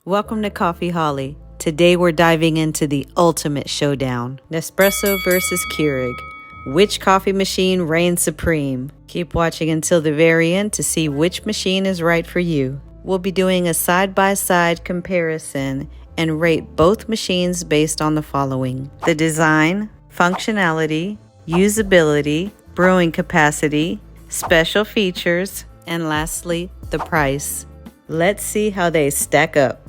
Welcome to Coffee Holly. Today we're diving into the ultimate showdown. Nespresso versus Keurig. Which coffee machine reigns supreme? Keep watching until the very end to see which machine is right for you. We'll be doing a side-by-side comparison and rate both machines based on the following: the design, functionality, usability, brewing capacity, special features, and lastly, the price. Let's see how they stack up.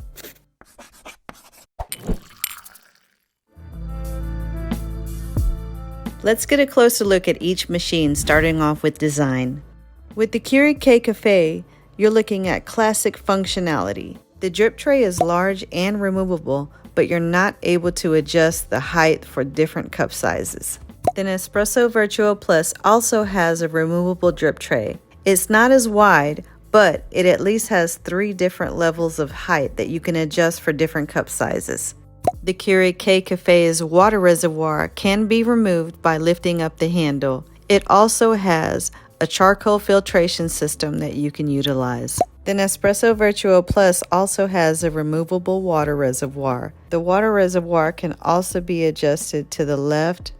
Let's get a closer look at each machine, starting off with design. With the Keurig K-Cafe, you're looking at classic functionality. The drip tray is large and removable, but you're not able to adjust the height for different cup sizes. The Nespresso Virtuo Plus also has a removable drip tray. It's not as wide, but it at least has 3 different levels of height that you can adjust for different cup sizes. The Keurig K-Cafe's water reservoir can be removed by lifting up the handle. It also has a charcoal filtration system that you can utilize. The Nespresso Virtuo Plus also has a removable water reservoir. The water reservoir can also be adjusted to the left,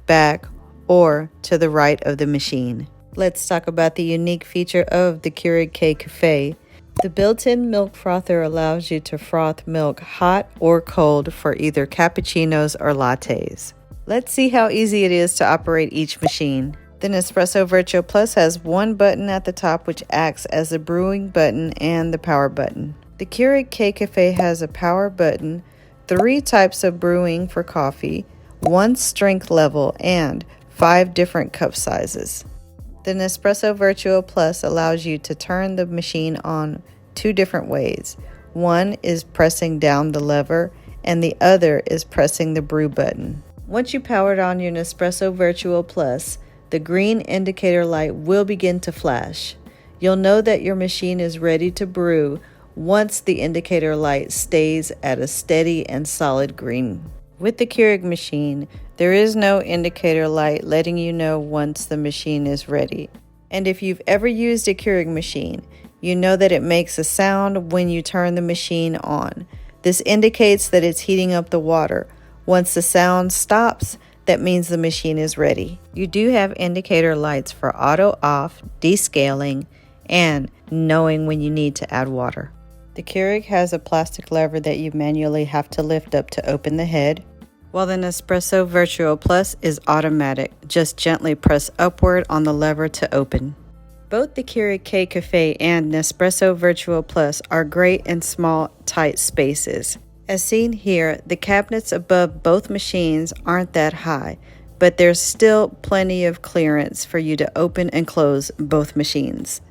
back, or to the right of the machine. Let's talk about the unique feature of the Keurig K-Cafe. The built-in milk frother allows you to froth milk hot or cold for either cappuccinos or lattes. Let's see how easy it is to operate each machine. The Nespresso Virtuo Plus has one button at the top which acts as the brewing button and the power button. The Keurig K-Cafe has a power button, 3 types of brewing for coffee, 1 strength level, and 5 different cup sizes. The Nespresso Virtuo Plus allows you to turn the machine on 2 different ways. One is pressing down the lever, and the other is pressing the brew button. Once you powered on your Nespresso Virtuo Plus, the green indicator light will begin to flash. You'll know that your machine is ready to brew once the indicator light stays at a steady and solid green. With the Keurig machine, there is no indicator light letting you know once the machine is ready. And if you've ever used a Keurig machine, you know that it makes a sound when you turn the machine on. This indicates that it's heating up the water. Once the sound stops, that means the machine is ready. You do have indicator lights for auto off, descaling, and knowing when you need to add water. The Keurig has a plastic lever that you manually have to lift up to open the head, while the Nespresso Virtuo Plus is automatic. Just gently press upward on the lever to open. Both the Keurig K-Cafe and Nespresso Virtuo Plus are great in small, tight spaces. As seen here, the cabinets above both machines aren't that high, but there's still plenty of clearance for you to open and close both machines.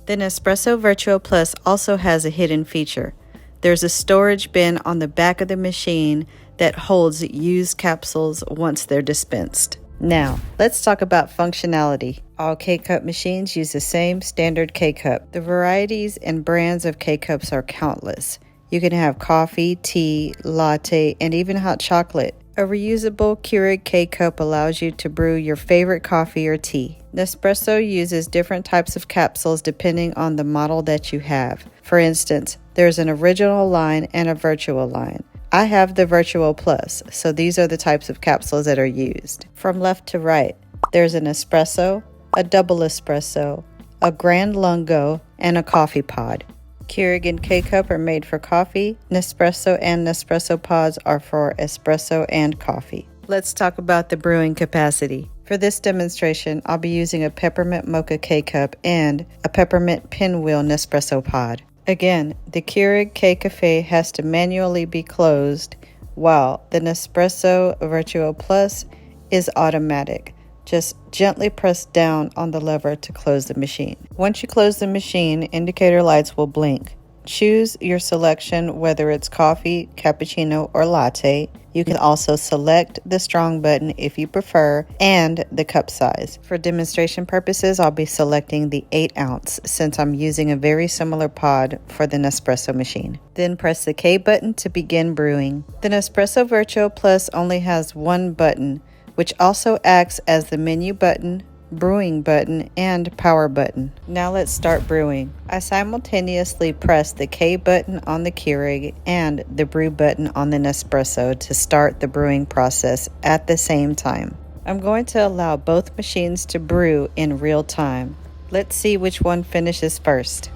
The Nespresso Virtuo Plus also has a hidden feature. There's a storage bin on the back of the machine that holds used capsules once they're dispensed. Now, let's talk about functionality. All K-Cup machines use the same standard K-Cup. The varieties and brands of K-Cups are countless. You can have coffee, tea, latte, and even hot chocolate. A reusable Keurig K-Cup allows you to brew your favorite coffee or tea. Nespresso uses different types of capsules depending on the model that you have. For instance, there's an original line and a Virtuo line. I have the Virtuo Plus, so these are the types of capsules that are used. From left to right, there's an espresso, a double espresso, a Grand Lungo, and a coffee pod. Keurig and K-Cup are made for coffee. Nespresso and Nespresso pods are for espresso and coffee. Let's talk about the brewing capacity. For this demonstration, I'll be using a peppermint mocha K-Cup and a peppermint pinwheel Nespresso pod. Again, the Keurig K-Cafe has to manually be closed, while the Nespresso Virtuo Plus is automatic. Just gently press down on the lever to close the machine. Once you close the machine, indicator lights will blink. Choose your selection, whether it's coffee, cappuccino, or latte. You can also select the strong button if you prefer, and the cup size. For demonstration purposes, I'll be selecting the 8 ounce since I'm using a very similar pod for the Nespresso machine. Then press the K button to begin brewing. The Nespresso Virtuo Plus only has one button, which also acts as the menu button, brewing button, and power button. Now let's start brewing. I simultaneously press the K button on the Keurig and the brew button on the Nespresso to start the brewing process at the same time. I'm going to allow both machines to brew in real time. Let's see which one finishes first.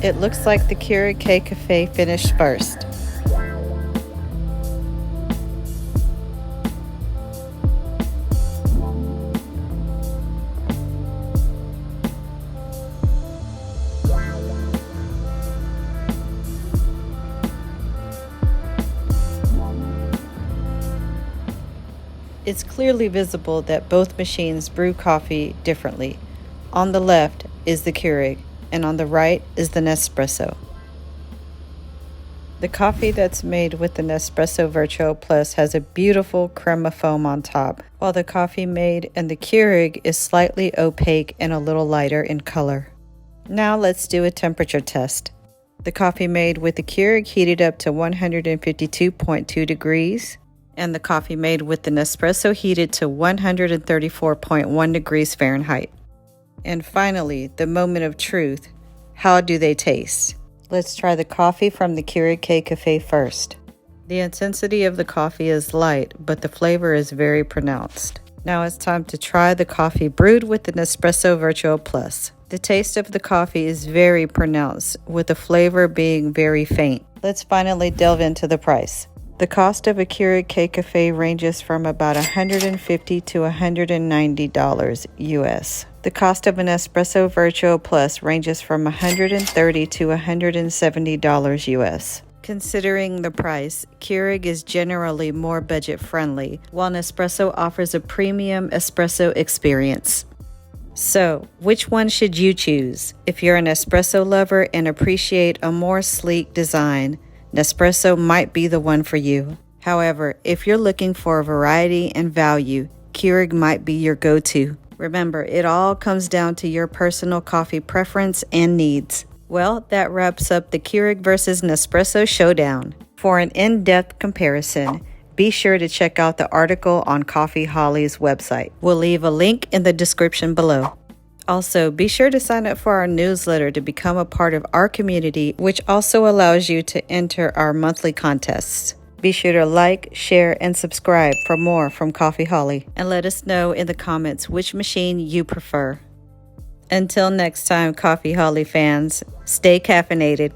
It looks like the Keurig K Cafe finished first. It's clearly visible that both machines brew coffee differently. On the left is the Keurig, and on the right is the Nespresso. The coffee that's made with the Nespresso Virtuo Plus has a beautiful crema foam on top, while the coffee made in the Keurig is slightly opaque and a little lighter in color. Now let's do a temperature test. The coffee made with the Keurig heated up to 152.2 degrees, and the coffee made with the Nespresso heated to 134.1 degrees Fahrenheit. And finally, the moment of truth. How do they taste? Let's try the coffee from the Keurig K Cafe first. The intensity of the coffee is light, but the flavor is very pronounced. Now it's time to try the coffee brewed with the Nespresso Virtuo Plus. The taste of the coffee is very pronounced, with the flavor being very faint. Let's finally delve into the price. The cost of a Keurig K Cafe ranges from about $150 to $190 US. The cost of an Espresso Virtuo Plus ranges from $130 to $170 US. Considering the price, Keurig is generally more budget-friendly, while Nespresso offers a premium espresso experience. So, which one should you choose? If you're an espresso lover and appreciate a more sleek design, Nespresso might be the one for you. However, if you're looking for variety and value, Keurig might be your go-to. Remember, it all comes down to your personal coffee preference and needs. Well, that wraps up the Keurig versus Nespresso showdown. For an in-depth comparison, be sure to check out the article on Coffee Holly's website. We'll leave a link in the description below. Also, be sure to sign up for our newsletter to become a part of our community, which also allows you to enter our monthly contests. Be sure to like, share, and subscribe for more from Coffee Holly, and let us know in the comments which machine you prefer. Until next time, Coffee Holly fans, stay caffeinated.